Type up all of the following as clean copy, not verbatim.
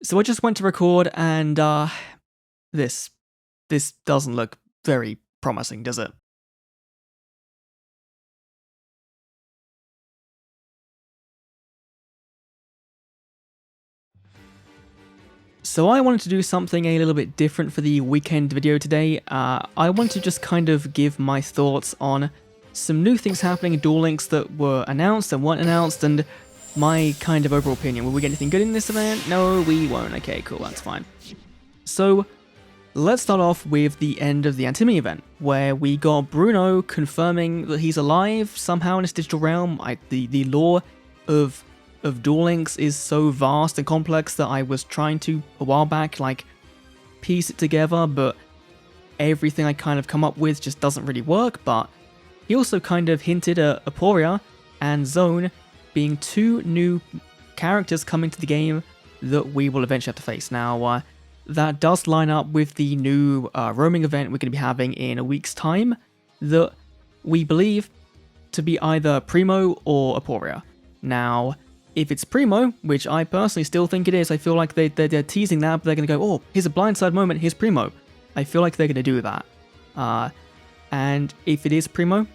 So I just went to record and this this doesn't look very promising, does it? So I wanted to do something a little bit different for the weekend video today. I want to just kind of give my thoughts on some new things happening in Duel Links that were announced and weren't announced, and my kind of overall opinion. Will we get anything good in this event? No, we won't. Okay, cool, that's fine. So let's start off with the end of the Antimi event, where we got Bruno confirming that he's alive somehow in this digital realm. The lore of Duel Links is so vast and complex that I was trying to, a while back, like, piece it together, but everything I kind of come up with just doesn't really work. But he also kind of hinted at Aporia and Zone being two new characters coming to the game that we will eventually have to face. Now, that does line up with the new roaming event we're going to be having in a week's time that we believe to be either Primo or Aporia. Now, if it's Primo, which I personally still think it is, I feel like they're teasing that, but they're going to go, oh, here's a blindside moment, here's Primo. I feel like they're going to do that. And if it is Primo,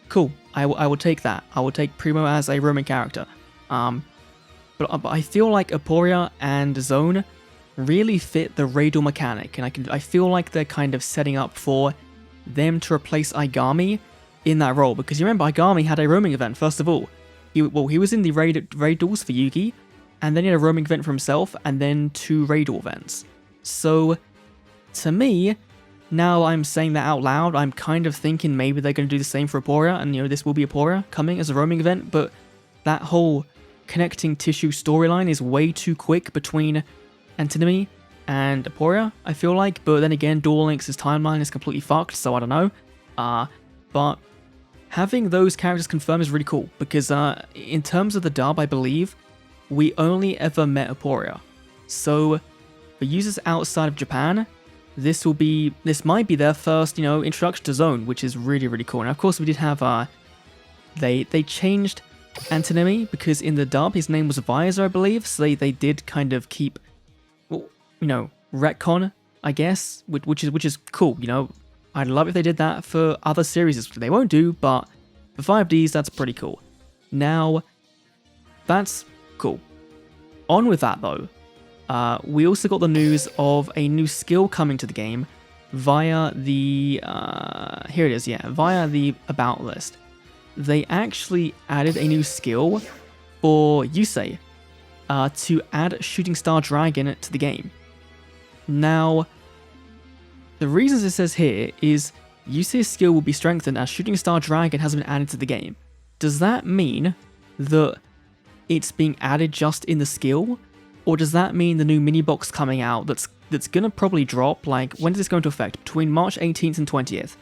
cool, I will take that. I will take Primo as a roaming character. But I feel like Aporia and Zone really fit the Raidal mechanic, and I feel like they're kind of setting up for them to replace Aigami in that role, because you remember Aigami had a roaming event first of all. He was in the raid duels for Yugi, and then he had a roaming event for himself, and then two Raidal events. So, to me, now I'm saying that out loud, I'm kind of thinking maybe they're going to do the same for Aporia, and this will be Aporia coming as a roaming event, but that whole connecting tissue storyline is way too quick between Antinomy and Aporia, I feel like. But then again, Duel Links' timeline is completely fucked, so I don't know. But having those characters confirmed is really cool, because in terms of the dub, I believe we only ever met Aporia. So for users outside of Japan, this might be their first, introduction to Zone, which is really, really cool. And of course, we did have they changed Antinomy, because in the dub his name was Visor, I believe. So they did kind of keep, retcon, I guess, which is cool. I'd love if they did that for other series. They won't do, but for 5D's, that's pretty cool. Now, that's cool. On with that, though, we also got the news of a new skill coming to the game via the, here it is, yeah, via the About list. They actually added a new skill for Yusei to add Shooting Star Dragon to the game. Now, the reasons it says here is Yusei's skill will be strengthened as Shooting Star Dragon has been added to the game. Does that mean that it's being added just in the skill? Or does that mean the new mini box coming out that's gonna probably drop, like, when is this going to affect? Between March 18th and 20th.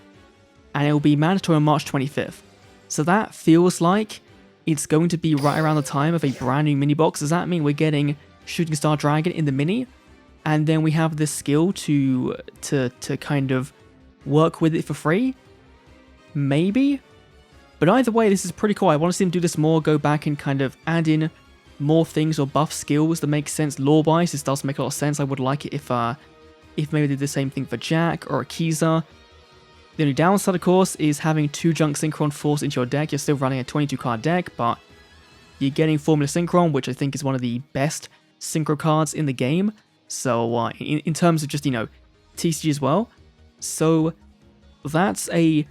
And it will be mandatory on March 25th. So that feels like it's going to be right around the time of a brand new mini box. Does that mean we're getting Shooting Star Dragon in the mini? And then we have this skill to kind of work with it for free? Maybe? But either way, this is pretty cool. I want to see them do this more, go back and kind of add in more things or buff skills that make sense lore-wise. This does make a lot of sense. I would like it if maybe they did the same thing for Jack or Akiza. The only downside, of course, is having 2 Junk Synchron forced into your deck. You're still running a 22-card deck, but you're getting Formula Synchron, which I think is one of the best Synchro cards in the game. So, in terms of just, TCG as well. So, that's a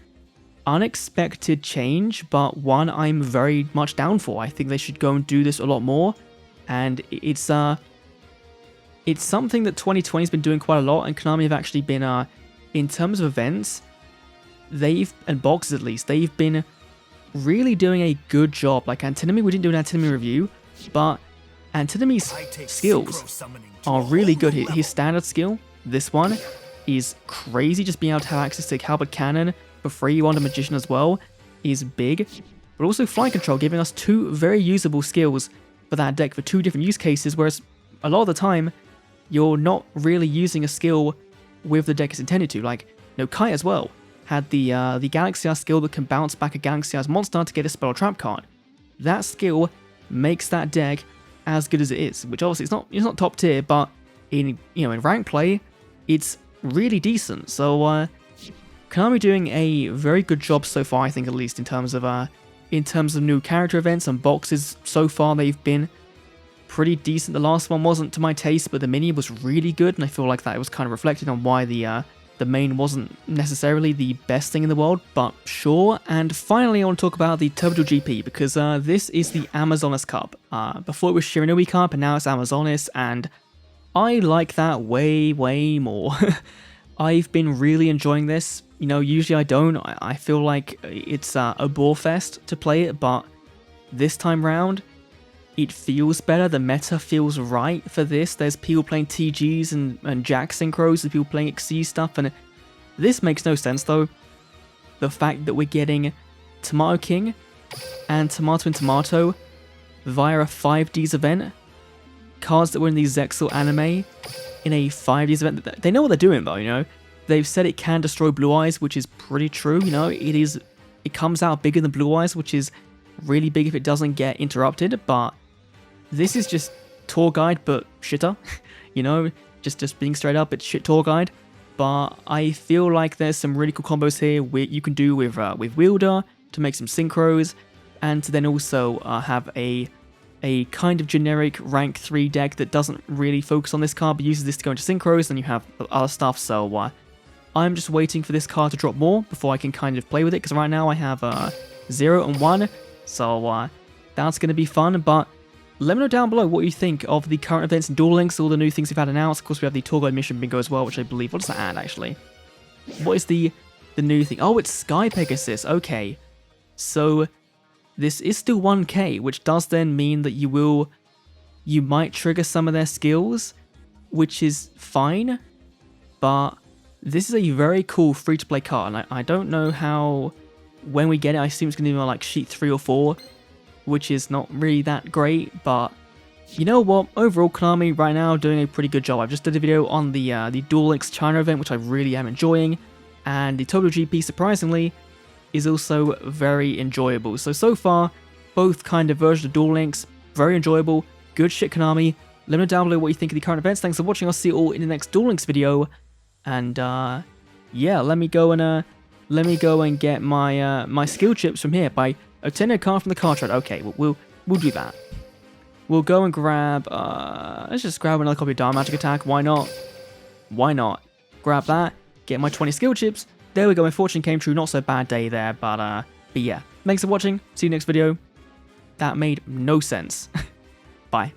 unexpected change, but one I'm very much down for. I think they should go and do this a lot more. And it's something that 2020 has been doing quite a lot, and Konami have actually been, in terms of events, and boxes at least, they've been really doing a good job. Like Antinomy, we didn't do an Antinomy review, but Antinomy's skills are really good. His standard skill, this one, is crazy. Just being able to have access to Halberd Cannon for free, Wonder Magician as well, is big. But also Flight Control, giving us 2 very usable skills for that deck for 2 different use cases, whereas a lot of the time, you're not really using a skill with the deck it's intended to. Like, Kai as well had the Galaxy Eyes skill that can bounce back a Galaxy Eyes monster to get a spell or trap card. That skill makes that deck as good as it is, which obviously it's not top tier, but in in rank play, it's really decent. So Konami doing a very good job so far, I think, at least in terms of new character events and boxes. So far they've been pretty decent. The last one wasn't to my taste, but the mini was really good, and I feel like that was kind of reflected on why the main wasn't necessarily the best thing in the world, but sure. And finally, I want to talk about the Turbo GP, because this is the Amazonas Cup. Before it was Shiranui Cup, and now it's Amazonas, and I like that way, way more. I've been really enjoying this. Usually I don't. I feel like it's a bore fest to play it, but this time round, it feels better. The meta feels right for this. There's people playing TGs and Jack synchros, and people playing XC stuff, and this makes no sense though. The fact that we're getting Tomato King and Tomato and Tomato via a 5D's event, cards that were in the Zexal anime in a 5D's event. They know what they're doing though, They've said it can destroy Blue Eyes, which is pretty true, it comes out bigger than Blue Eyes, which is really big if it doesn't get interrupted, but this is just tour guide, but shitter, just being straight up, it's shit tour guide. But I feel like there's some really cool combos here you can do with Wielder to make some synchros, and to then also have a kind of generic rank 3 deck that doesn't really focus on this card, but uses this to go into synchros, and you have other stuff. So I'm just waiting for this card to drop more before I can kind of play with it, because right now I have 0 and 1, so that's going to be fun. But let me know down below what you think of the current events in Duel Links, all the new things we've had announced. Of course, we have the Tour Guide Mission Bingo as well, which I believe, what does that add actually? What is the new thing? Oh, it's Sky Pegasus, okay. So this is still 1k, which does then mean that you might trigger some of their skills, which is fine, but this is a very cool free-to-play card, and I don't know how, when we get it, I assume it's going to be like sheet 3 or 4, which is not really that great, but you know what, overall Konami right now doing a pretty good job. I've just did a video on the Duel Links China event, which I really am enjoying, and the Total GP, surprisingly, is also very enjoyable. So far, both kind of versions of Duel Links, very enjoyable, good shit Konami. Let me know down below what you think of the current events. Thanks for watching, I'll see you all in the next Duel Links video, and yeah, let me go and get my my skill chips from here by obtaining a card from the card trade. Okay, we'll do that. We'll go and grab, let's just grab another copy of Dire Magic Attack, why not? Why not? Grab that, get my 20 skill chips, there we go, my fortune came true, not so bad day there, but yeah. Thanks for watching, see you next video. That made no sense. Bye.